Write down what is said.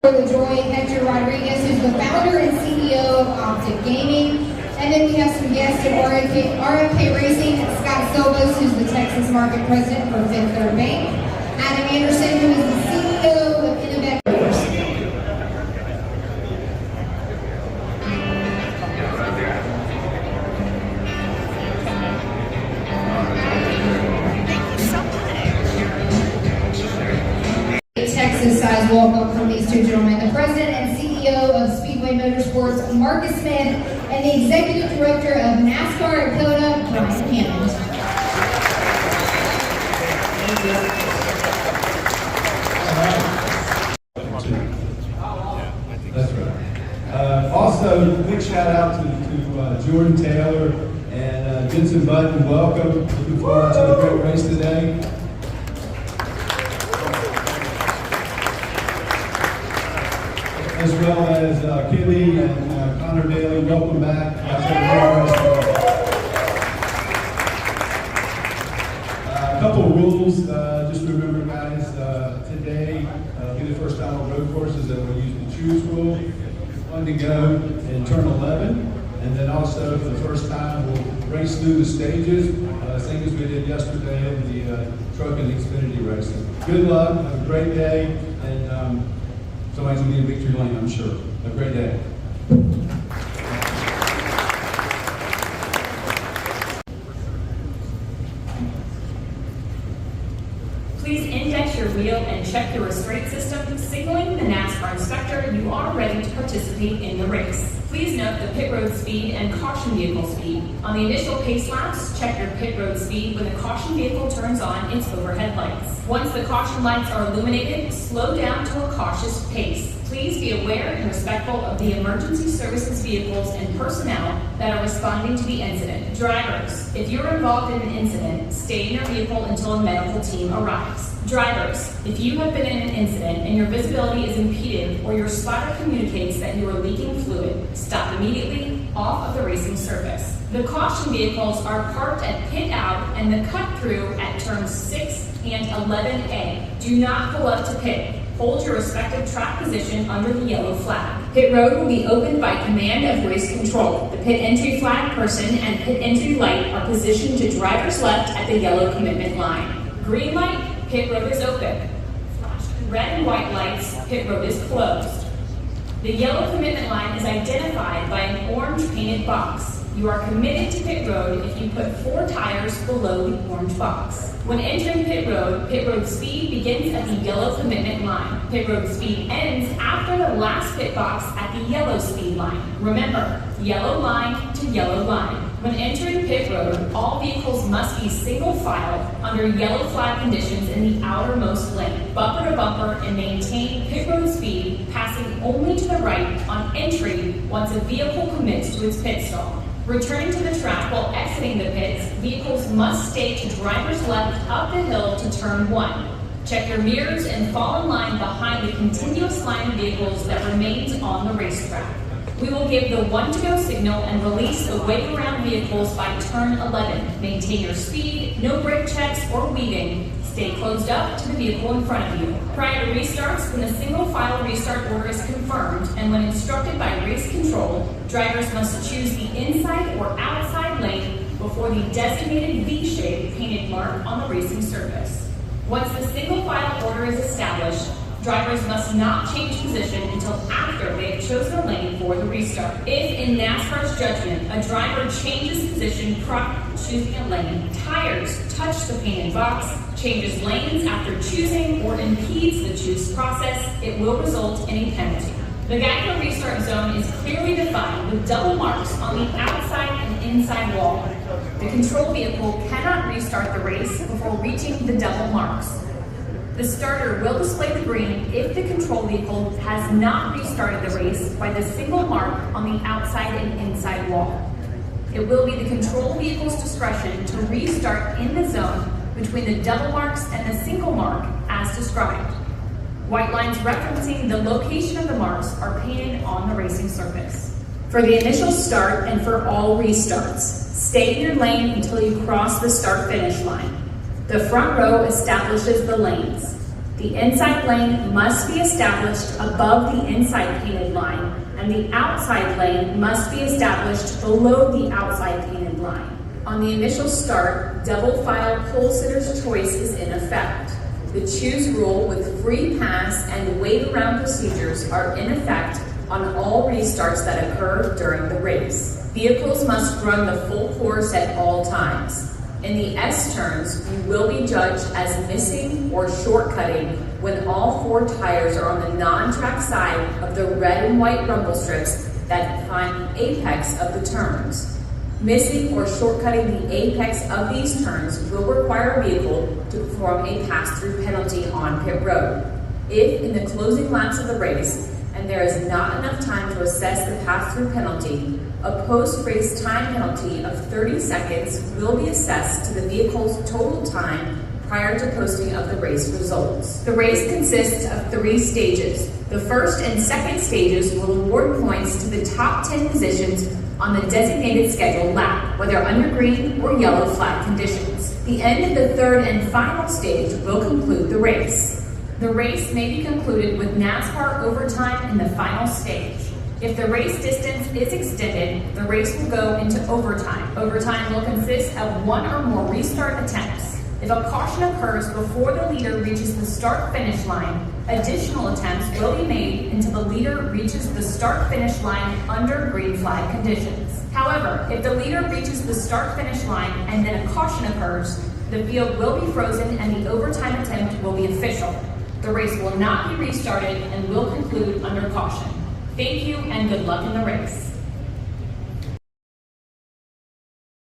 For the joy, Hector Rodriguez, who's the founder and CEO of Optic Gaming. And then we have some guests at RFK Racing, Scott Silvas, who's the Texas Market President for Fifth Third Bank. Adam Anderson, who is the CEO of Innovative. Texas-sized welcome from these two gentlemen, the President and CEO of Speedway Motorsports, Marcus Smith, and the Executive Director of NASCAR at COTA, Brian Hammond. That's right. Also, big shout out to Jordan Taylor and Jensen Button. Welcome. Looking forward to the great race today. As well as Kitty and Connor Daly. Welcome back. A couple of rules. Just remember, guys, today will be the first time on road courses that we'll use the choose rule. One to go in turn 11. And then also, for the first time, we'll race through the stages, same as we did yesterday in the truck and Xfinity racing. Good luck. Have a great day. And somebody's going to be in victory lane, I'm sure. Have a great day. Please index your wheel and check your restraint system, signaling the NASCAR inspector you are ready to participate in the race. Please note the pit road speed and caution vehicle speed. On the initial pace laps, check your pit road speed when the caution vehicle turns on its overhead lights. Once the caution lights are illuminated, slow down to a cautious pace. Please be aware and respectful of the emergency services vehicles and personnel that are responding to the incident. Drivers, if you're involved in an incident, stay in your vehicle until a medical team arrives. Drivers, if you have been in an incident and your visibility is impeded or your spotter communicates that you are leaking fluid, stop immediately off of the racing surface. The caution vehicles are parked at pit out and the cut through at turns 6 and 11A. Do not pull up to pit. Hold your respective track position under the yellow flag. Pit road will be opened by command of race control. The pit entry flag person and pit entry light are positioned to driver's left at the yellow commitment line. Green light, pit road is open. Red and white lights, pit road is closed. The yellow commitment line is identified by an orange painted box. You are committed to pit road if you put 4 tires below the orange box. When entering pit road speed begins at the yellow commitment line. Pit road speed ends after the last pit box at the yellow speed line. Remember, yellow line to yellow line. When entering pit road, all vehicles must be single file under yellow flag conditions in the outermost lane, bumper to bumper, and maintain pit road speed, passing only to the right on entry once a vehicle commits to its pit stall. Returning to the track while exiting the pits, vehicles must stay to driver's left up the hill to turn 1. Check your mirrors and fall in line behind the continuous line of vehicles that remains on the racetrack. We will give the 1 to go signal and release the waiting around vehicles by turn 11. Maintain your speed, no brake checks or weaving. Stay closed up to the vehicle in front of you. Prior to restarts, when a single file restart order is confirmed and when instructed by race control, drivers must choose the inside or outside lane before the designated V-shaped painted mark on the racing surface. Once the single file order is established, drivers must not change position until after they have chosen a lane for the restart. If, in NASCAR's judgment, a driver changes position prior to choosing a lane, tires touch the painted box, changes lanes after choosing, or impedes the choose process, it will result in a penalty. The Geico restart zone is clearly defined with double marks on the outside and inside wall. The control vehicle cannot restart the race before reaching the double marks. The starter will display the green if the control vehicle has not restarted the race by the single mark on the outside and inside wall. It will be the control vehicle's discretion to restart in the zone between the double marks and the single mark as described. White lines referencing the location of the marks are painted on the racing surface. For the initial start and for all restarts, stay in your lane until you cross the start-finish line. The front row establishes the lanes. The The inside lane must be established above the inside painted line, and the outside lane must be established below the outside painted line. On the initial start, double file pole sitter's choice is in effect. The choose rule with free pass and wait around procedures are in effect on all restarts that occur during the race. Vehicles must run the full course at all times. In the S turns, you will be judged as missing or shortcutting when all 4 tires are on the non-track side of the red and white rumble strips that define the apex of the turns. Missing or shortcutting the apex of these turns will require a vehicle to perform a pass-through penalty on pit road. If in the closing laps of the race, and there is not enough time to assess the pass-through penalty, a post-race time penalty of 30 seconds will be assessed to the vehicle's total time prior to posting of the race results. The race consists of 3 stages. The first and second stages will award points to the top 10 positions on the designated scheduled lap, whether under green or yellow flag conditions. The end of the third and final stage will conclude the race. The race may be concluded with NASCAR overtime in the final stage. If the race distance is extended, the race will go into overtime. Overtime will consist of 1 or more restart attempts. If a caution occurs before the leader reaches the start-finish line, additional attempts will be made until the leader reaches the start-finish line under green flag conditions. However, if the leader reaches the start-finish line and then a caution occurs, the field will be frozen and the overtime attempt will be official. The race will not be restarted and will conclude under caution. Thank you and good luck in the race.